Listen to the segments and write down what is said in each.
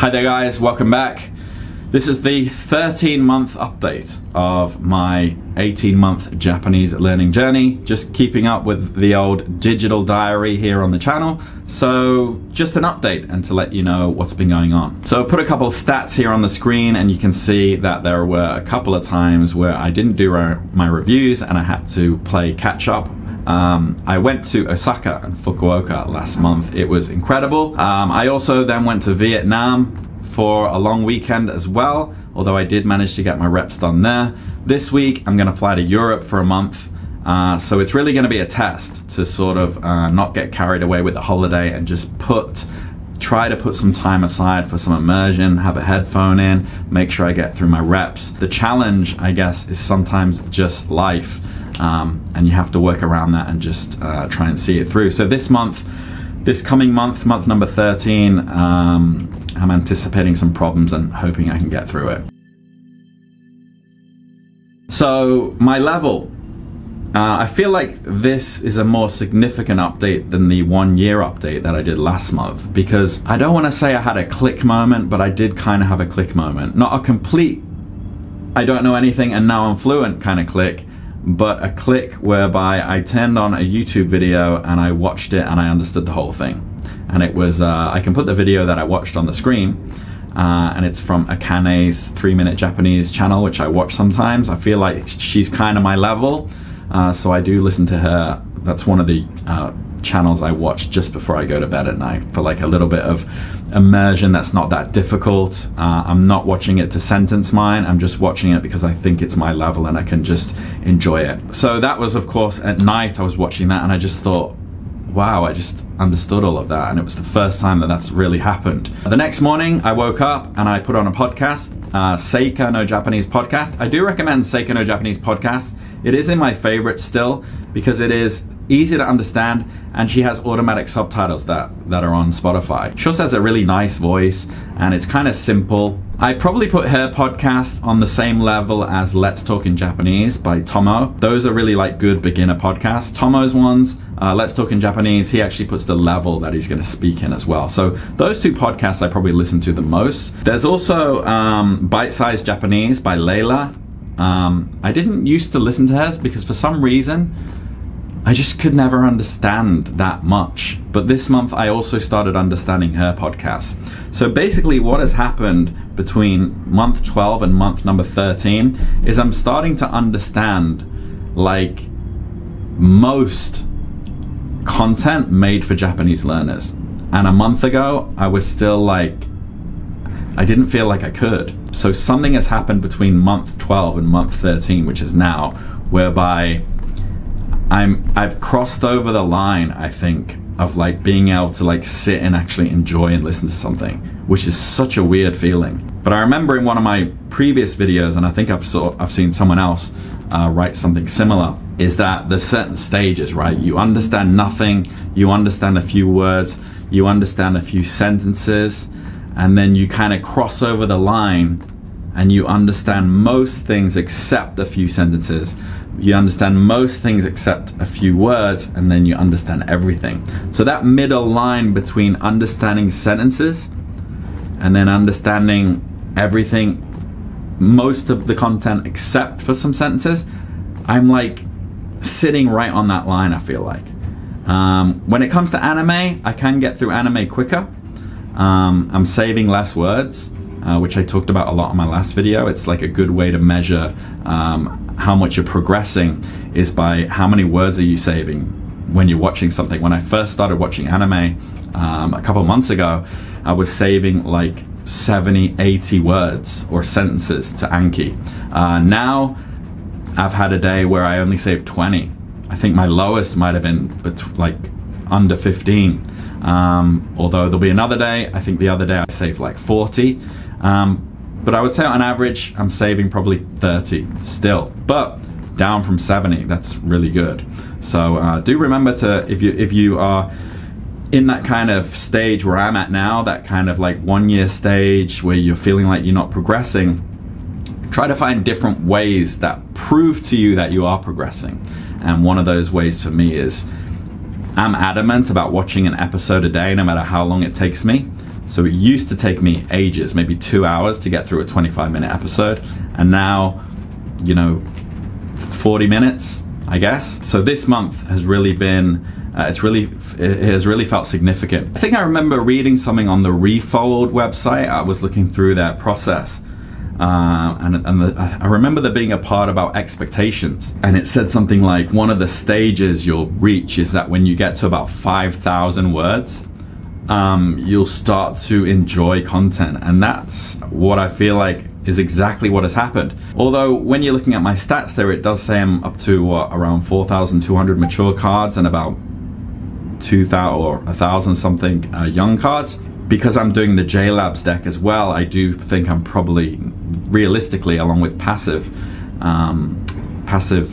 Hi there guys, welcome back. This is the 13-month update of my 18-month Japanese learning journey. Just keeping up with the old digital diary here on the channel. So just an update and to let you know what's been going on. So I've put a couple of stats here on the screen and you can see that there were a couple of times where I didn't do my reviews and I had to play catch up. I went to Osaka and Fukuoka last month. It was incredible. I also then went to Vietnam for a long weekend as well, although I did manage to get my reps done there. This week I'm gonna fly to Europe for a month. So it's really gonna be a test to sort of not get carried away with the holiday and just try to put some time aside for some immersion, have a headphone in, make sure I get through my reps. The challenge, I guess, is sometimes just life. And you have to work around that and just try and see it through. So this coming month number 13, I'm anticipating some problems and hoping I can get through it. So my level, I feel like this is a more significant update than the 1-year update that I did last month, because I don't want to say I had a click moment, but I did kind of have a click moment. Not a complete, I don't know anything and now I'm fluent kind of click, but a click whereby I turned on a YouTube video and I watched it and I understood the whole thing. And it was, I can put the video that I watched on the screen, and it's from Akane's 3-Minute Japanese channel, which I watch sometimes. I feel like she's kind of my level, so I do listen to her. That's one of the channels I watch just before I go to bed at night for like a little bit of immersion that's not that difficult. I'm not watching it to sentence mine, I'm just watching it because I think it's my level and I can just enjoy it. So that was, of course, at night I was watching that and I just thought, wow, I just understood all of that, and it was the first time that that's really happened. The next morning I woke up and I put on a podcast, Seika no Japanese podcast. I do recommend Seika no Japanese podcast. It is in my favorites still because it is easy to understand and she has automatic subtitles that are on Spotify. She also has a really nice voice and it's kind of simple. I probably put her podcast on the same level as Let's Talk in Japanese by Tomo. Those are really like good beginner podcasts. Tomo's ones, Let's Talk in Japanese, he actually puts the level that he's going to speak in as well. So those two podcasts I probably listen to the most. There's also Bite-Sized Japanese by Layla. I didn't used to listen to hers because for some reason I just could never understand that much. But this month I also started understanding her podcast. So basically what has happened between month 12 and month number 13 is I'm starting to understand like most content made for Japanese learners. And a month ago I was still like, I didn't feel like I could. So something has happened between month 12 and month 13, which is now, whereby I've crossed over the line, I think, of like being able to like sit and actually enjoy and listen to something, which is such a weird feeling. But I remember in one of my previous videos, and I think I've seen someone else write something similar, is that there's certain stages, right? You understand nothing, you understand a few words, you understand a few sentences, and then you kind of cross over the line and you understand most things except a few sentences. You understand most things except a few words, and then you understand everything. So that middle line between understanding sentences and then understanding everything, most of the content except for some sentences, I'm like sitting right on that line, I feel like. When it comes to anime, I can get through anime quicker. I'm saving less words, which I talked about a lot in my last video. It's like a good way to measure how much you're progressing is by how many words are you saving when you're watching something. When I first started watching anime a couple months ago, I was saving like 70, 80 words or sentences to Anki. Now I've had a day where I only saved 20. I think my lowest might have been like under 15. Although there'll be another day, I think the other day I saved like 40. But I would say on average, I'm saving probably 30 still, but down from 70, that's really good. So do remember to, if you are in that kind of stage where I'm at now, that kind of like 1-year stage where you're feeling like you're not progressing, try to find different ways that prove to you that you are progressing. And one of those ways for me is I'm adamant about watching an episode a day no matter how long it takes me. So it used to take me ages, maybe 2 hours to get through a 25-minute episode, and now, 40 minutes, I guess. So this month has really been, it has really felt significant. I think I remember reading something on the Refold website. I was looking through their process, I remember there being a part about expectations, and it said something like one of the stages you'll reach is that when you get to about 5,000 words, you'll start to enjoy content, and that's what I feel like is exactly what has happened. Although when you're looking at my stats there, it does say I'm up to around 4,200 mature cards and about 2,000 or 1,000 something young cards. Because I'm doing the JLabs deck as well, I do think I'm probably, realistically, along with passive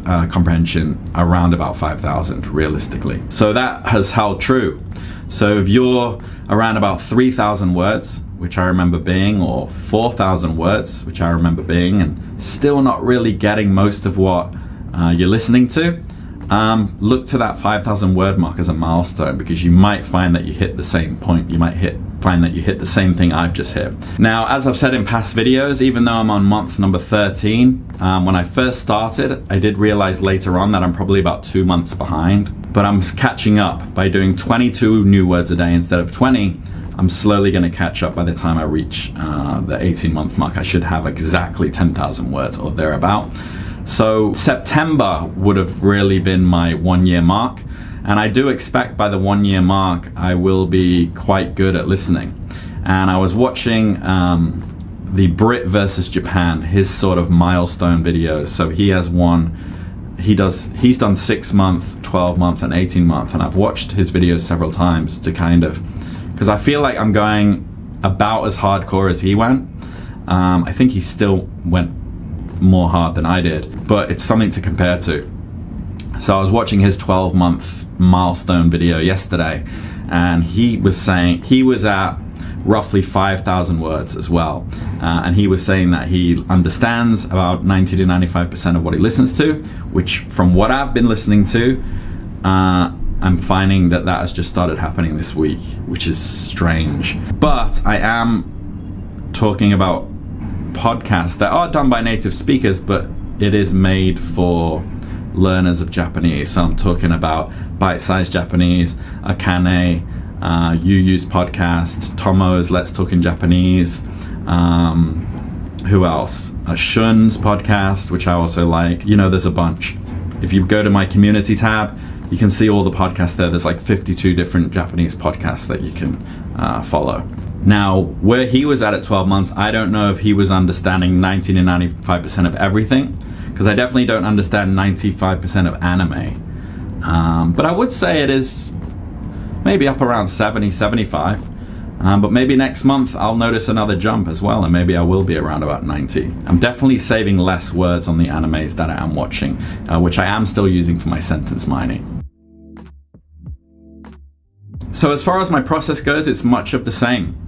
comprehension, around about 5,000 realistically. So that has held true. So if you're around about 3,000 words, which I remember being, or 4,000 words, which I remember being, and still not really getting most of what you're listening to, look to that 5,000 word mark as a milestone, because you might find that you hit the same point. You might find that you hit the same thing I've just hit. Now, as I've said in past videos, even though I'm on month number 13, when I first started, I did realize later on that I'm probably about 2 months behind, but I'm catching up by doing 22 new words a day instead of 20. I'm slowly going to catch up by the time I reach the 18-month mark. I should have exactly 10,000 words or thereabout. So September would have really been my 1 year mark, and I do expect by the 1 year mark I will be quite good at listening. And I was watching the Brit versus Japan, his sort of milestone videos. So he has one, he's done 6 month, 12 month and 18 month, and I've watched his videos several times to kind of, because I feel like I'm going about as hardcore as he went. I think he still went more hard than I did, but it's something to compare to. So I was watching his 12-month milestone video yesterday, and he was saying he was at roughly 5,000 words as well, and he was saying that he understands about 90 to 95% of what he listens to, which from what I've been listening to, I'm finding that has just started happening this week, which is strange. But I am talking about podcasts that are done by native speakers, but it is made for learners of Japanese. So I'm talking about Bite-Sized Japanese, Akane, Yu's podcast, Tomo's Let's Talk in Japanese, who else? Shun's podcast, which I also like. There's a bunch. If you go to my community tab, you can see all the podcasts there. There's like 52 different Japanese podcasts that you can follow. Now, where he was at 12 months, I don't know if he was understanding 90 to 95% of everything, because I definitely don't understand 95% of anime. But I would say it is maybe up around 70, 75. But maybe next month I'll notice another jump as well, and maybe I will be around about 90. I'm definitely saving less words on the animes that I am watching, which I am still using for my sentence mining. So as far as my process goes, it's much of the same.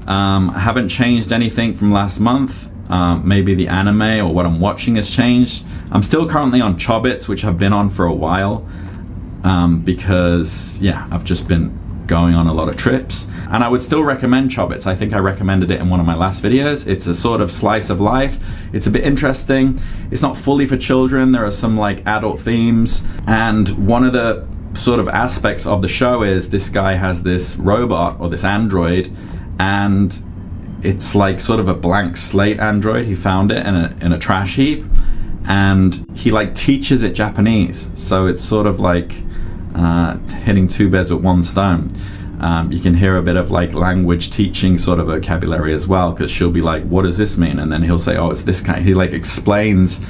I haven't changed anything from last month. Maybe the anime or what I'm watching has changed. I'm still currently on Chobits, which I've been on for a while, because I've just been going on a lot of trips, and I would still recommend Chobits. I think I recommended it in one of my last videos. It's a sort of slice of life. It's a bit interesting. It's not fully for children. There are some like adult themes, and one of the sort of aspects of the show is this guy has this robot or this android, and it's like sort of a blank slate android. He found it in a trash heap, and he like teaches it Japanese. So it's sort of like hitting two birds with one stone. You can hear a bit of like language teaching sort of vocabulary as well, because she'll be like, what does this mean? And then he'll say, oh, it's this kind. He like explains,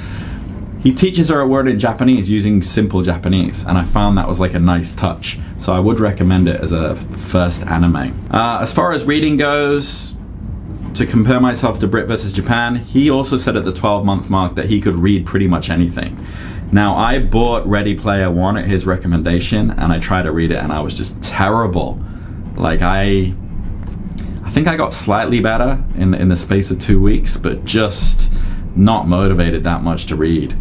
he teaches her a word in Japanese using simple Japanese, and I found that was like a nice touch. So I would recommend it as a first anime. As far as reading goes, to compare myself to Brit versus Japan, he also said at the 12-month mark that he could read pretty much anything. Now, I bought Ready Player One at his recommendation, and I tried to read it, and I was just terrible. Like, I think I got slightly better in the space of 2 weeks, but just not motivated that much to read.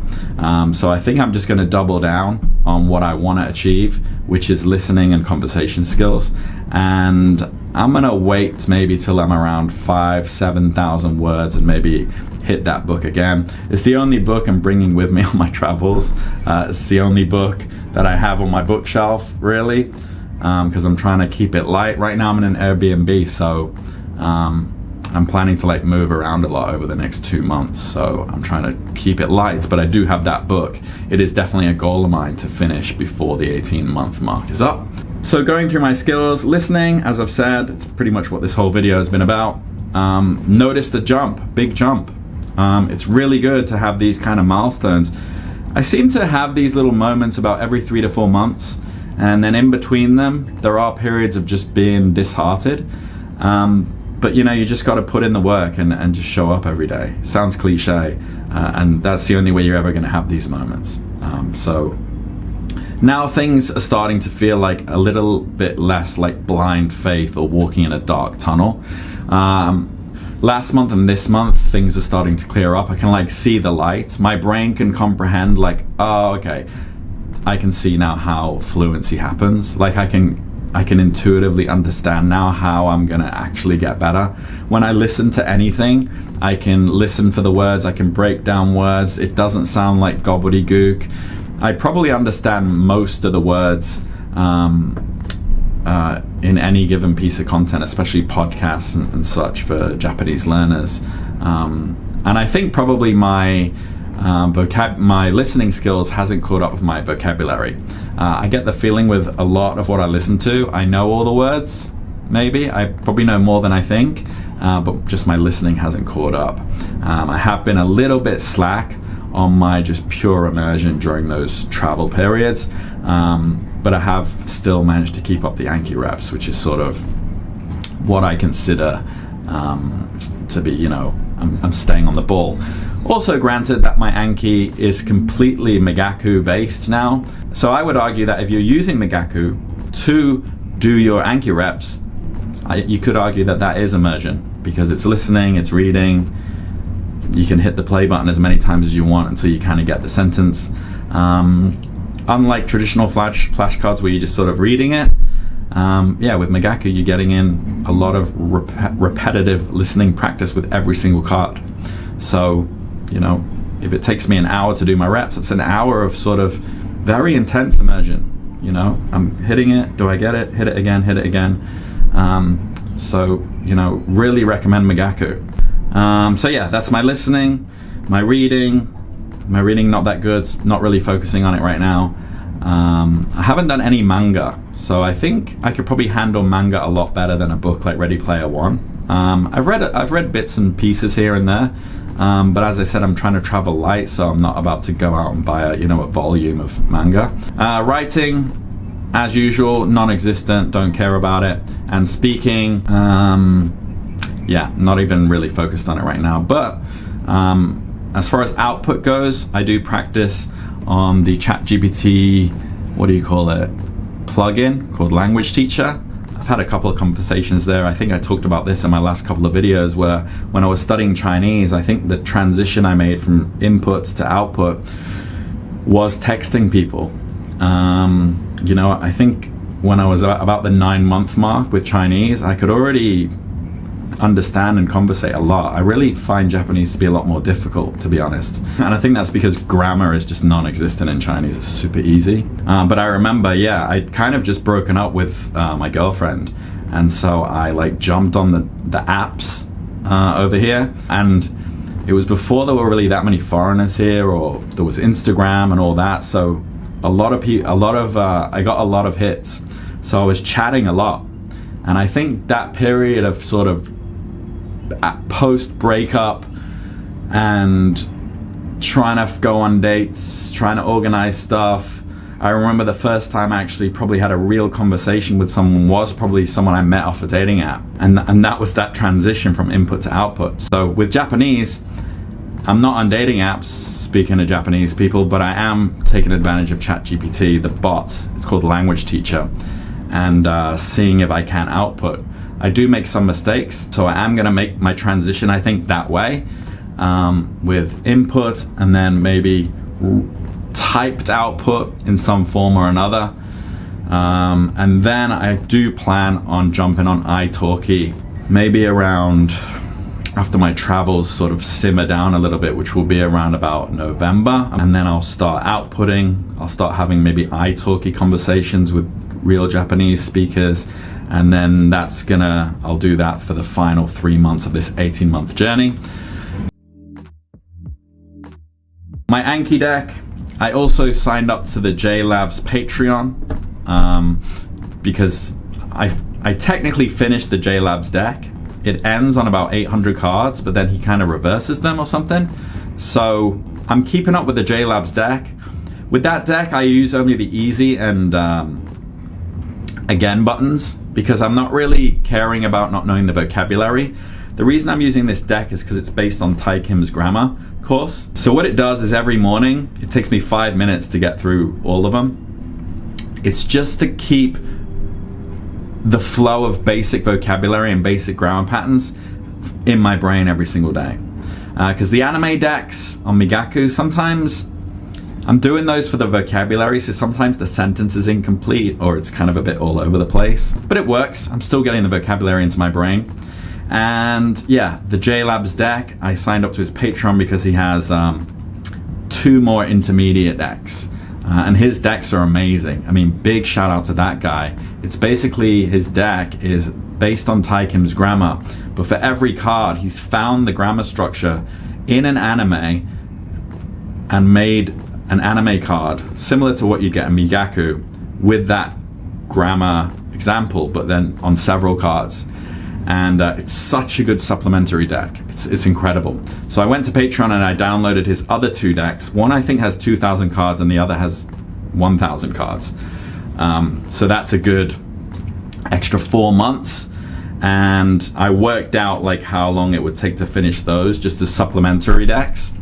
So I think I'm just going to double down on what I want to achieve, which is listening and conversation skills. And I'm going to wait maybe till I'm around 5,000-7,000 words and maybe hit that book again. It's the only book I'm bringing with me on my travels. It's the only book that I have on my bookshelf, really, because I'm trying to keep it light. Right now I'm in an Airbnb, so I'm planning to like move around a lot over the next 2 months, so I'm trying to keep it light, but I do have that book. It is definitely a goal of mine to finish before the 18-month mark is up. So going through my skills, listening, as I've said, it's pretty much what this whole video has been about. Notice the jump, big jump. It's really good to have these kind of milestones. I seem to have these little moments about every 3 to 4 months, and then in between them, there are periods of just being disheartened. But you know, you just got to put in the work and just show up every day. Sounds cliche, and that's the only way you're ever going to have these moments. So now things are starting to feel like a little bit less like blind faith or walking in a dark tunnel. Last month and this month, things are starting to clear up. I can like see the light. My brain can comprehend like, oh, okay, I can see now how fluency happens. Like I can intuitively understand now how I'm gonna actually get better. When I listen to anything, I can listen for the words, I can break down words. It doesn't sound like gobbledygook. I probably understand most of the words in any given piece of content, especially podcasts and such for Japanese learners. And I think probably my listening skills hasn't caught up with my vocabulary. I get the feeling with a lot of what I listen to, I know all the words, maybe. I probably know more than I think, but just my listening hasn't caught up. I have been a little bit slack on my just pure immersion during those travel periods, but I have still managed to keep up the Anki reps, which is sort of what I consider to be, you know, I'm staying on the ball. Also granted that my Anki is completely Magaku based now, so I would argue that if you're using Magaku to do your Anki reps, you could argue that that is immersion, because it's listening, it's reading, you can hit the play button as many times as you want until you kind of get the sentence. Unlike traditional flashcards where you're just sort of reading it, yeah, with Magaku you're getting in a lot of repetitive listening practice with every single card. So, you know, if it takes me an hour to do my reps, it's an hour of sort of very intense immersion. You know, I'm hitting it, do I get it, hit it again, hit it again. So, you know, really recommend Magaku. So yeah, that's my listening, my reading. My reading not that good, not really focusing on it right now. I haven't done any manga, so I think I could probably handle manga a lot better than a book like Ready Player One. I've read bits and pieces here and there, but as I said, I'm trying to travel light, so I'm not about to go out and buy a volume of manga. Writing, as usual, non-existent, don't care about it. And speaking, yeah, not even really focused on it right now. But as far as output goes, I do practice on the ChatGPT, what do you call it, plugin called Language Teacher. I've had a couple of conversations there. I think I talked about this in my last couple of videos, where when I was studying Chinese, I think the transition I made from input to output was texting people. You know, I think when I was about the 9-month mark with Chinese, I could already understand and conversate a lot. I really find Japanese to be a lot more difficult, to be honest. And I think that's because grammar is just non-existent in Chinese. It's super easy. But I remember, yeah, I'd kind of just broken up with my girlfriend. And so I like jumped on the apps over here. And it was before there were really that many foreigners here, or there was Instagram and all that. So I got a lot of hits. So I was chatting a lot. And I think that period of sort of post breakup and trying to go on dates, trying to organize stuff, I remember the first time I actually probably had a real conversation with someone was probably someone I met off a dating app, and that was that transition from input to output. So with Japanese, I'm not on dating apps speaking to Japanese people, but I am taking advantage of ChatGPT, the bot. It's called Language Teacher, and seeing if I can output. I do make some mistakes, so I am going to make my transition, I think, that way. with input and then maybe typed output in some form or another. And then I do plan on jumping on italki maybe around after my travels sort of simmer down a little bit, which will be around about November. And then I'll start outputting. I'll start having maybe italki conversations with real Japanese speakers. And then I'll do that for the final 3 months of this 18-month journey. My Anki deck, I also signed up to the JLabs Patreon because I technically finished the JLabs deck. It ends on about 800 cards, but then he kind of reverses them or something. So I'm keeping up with the JLabs deck. With that deck, I use only the easy and again buttons because I'm not really caring about not knowing the vocabulary. The reason I'm using this deck is because it's based on Tai Kim's grammar course. So what it does is every morning, it takes me 5 minutes to get through all of them. It's just to keep the flow of basic vocabulary and basic grammar patterns in my brain every single day. Because the anime decks on Migaku, sometimes I'm doing those for the vocabulary, so sometimes the sentence is incomplete or it's kind of a bit all over the place. But it works. I'm still getting the vocabulary into my brain. And yeah, the JLabs deck, I signed up to his Patreon because he has 2 more intermediate decks. And his decks are amazing. I mean, big shout out to that guy. It's basically, his deck is based on Tai Kim's grammar, but for every card, he's found the grammar structure in an anime and made an anime card similar to what you get in Migaku with that grammar example, but then on several cards. And it's such a good supplementary deck. It's incredible. So I went to Patreon and I downloaded his other 2 decks. One I think has 2,000 cards and the other has 1,000 cards. So that's a good extra 4 months. And I worked out like how long it would take to finish those just as supplementary decks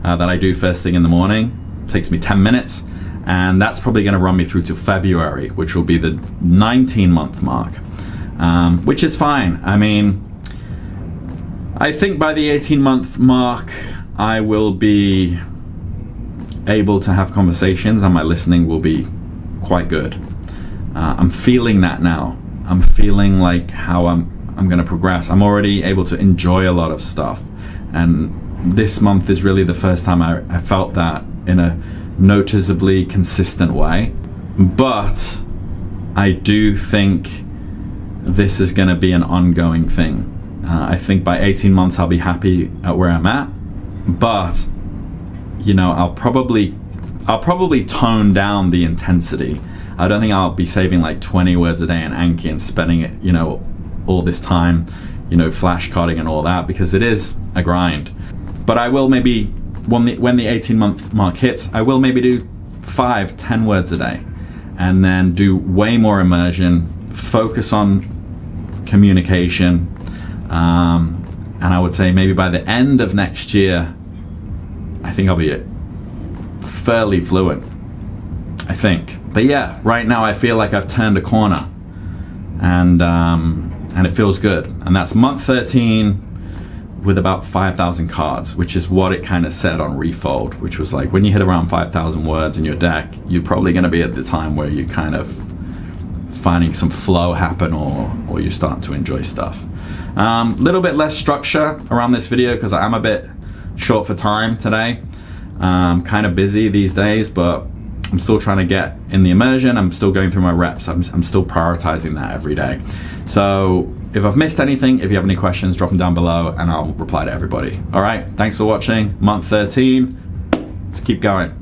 that I do first thing in the morning. It takes me 10 minutes. And that's probably gonna run me through to February, which will be the 19-month mark. Which is fine. I mean, I think by the 18-month mark, I will be able to have conversations and my listening will be quite good. I'm feeling that now. I'm feeling like how I'm gonna progress. I'm already able to enjoy a lot of stuff. And this month is really the first time I felt that in a noticeably consistent way. But I do think this is going to be an ongoing thing. I think by 18 months I'll be happy at where I'm at, but you know, I'll probably tone down the intensity. I don't think I'll be saving like 20 words a day in Anki and spending it, you know, all this time, you know, flashcarding and all that, because it is a grind. But I will maybe, when the 18-month mark hits, I will maybe do 5-10 words a day and then do way more immersion, focus on communication, and I would say maybe by the end of next year, I think I'll be fairly fluent, I think. But yeah, right now I feel like I've turned a corner, and it feels good. And that's month 13 with about 5,000 cards, which is what it kind of said on Refold, which was like, when you hit around 5,000 words in your deck, you're probably going to be at the time where you kind of finding some flow happen, or you're starting to enjoy stuff. Little bit less structure around this video because I am a bit short for time today. Kind of busy these days, but I'm still trying to get in the immersion. I'm still going through my reps. I'm still prioritizing that every day. So if I've missed anything, if you have any questions, drop them down below and I'll reply to everybody. All right, thanks for watching. Month 13, let's keep going.